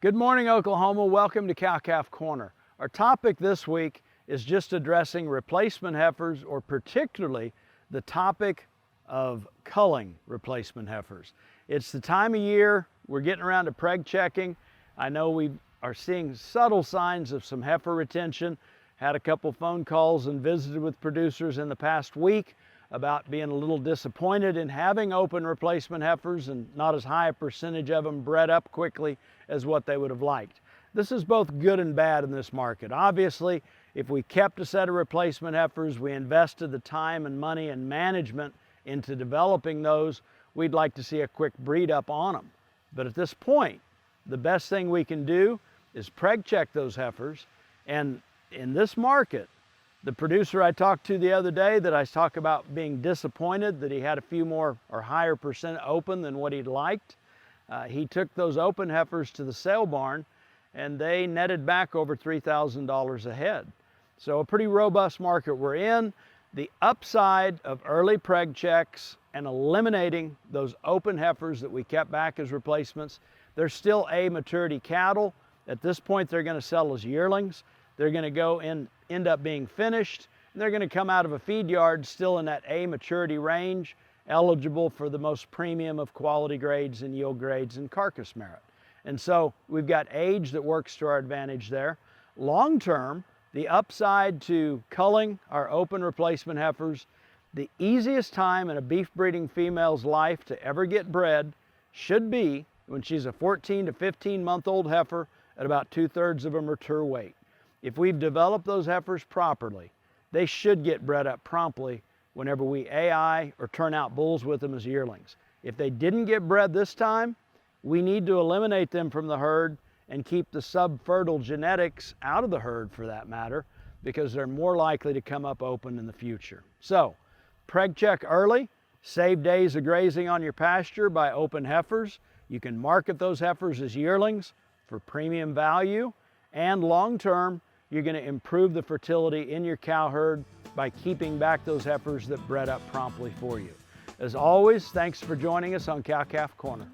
Good morning, Oklahoma. Welcome to Cow-Calf Corner. Our topic this week is just addressing replacement heifers, or particularly the topic of culling replacement heifers. It's the time of year we're getting around to preg checking. I know we are seeing subtle signs of some heifer retention. Had a couple phone calls and visited with producers in the past week about being a little disappointed in having open replacement heifers and not as high a percentage of them bred up quickly as what they would have liked. This is both good and bad in this market. Obviously, if we kept a set of replacement heifers, we invested the time and money and management into developing those, we'd like to see a quick breed up on them. But at this point, the best thing we can do is preg check those heifers. And in this market, the producer I talked to the other day that I talked about being disappointed that he had a few more or higher percent open than what he'd liked, he took those open heifers to the sale barn and they netted back over $3,000 a head. So a pretty robust market we're in. The upside of early preg checks and eliminating those open heifers that we kept back as replacements, they're still A maturity cattle. At this point, they're going to sell as yearlings. They're going to go and end up being finished, and they're going to come out of a feed yard still in that A maturity range, eligible for the most premium of quality grades and yield grades and carcass merit. And so we've got age that works to our advantage there. Long term, the upside to culling our open replacement heifers, the easiest time in a beef breeding female's life to ever get bred should be when she's a 14 to 15 month old heifer at about 2/3 of a mature weight. If we've developed those heifers properly, they should get bred up promptly whenever we AI or turn out bulls with them as yearlings. If they didn't get bred this time, we need to eliminate them from the herd and keep the subfertile genetics out of the herd for that matter, because they're more likely to come up open in the future. So, preg check early, save days of grazing on your pasture by open heifers. You can market those heifers as yearlings for premium value, and long term, you're going to improve the fertility in your cow herd by keeping back those heifers that bred up promptly for you. As always, thanks for joining us on Cow-Calf Corner.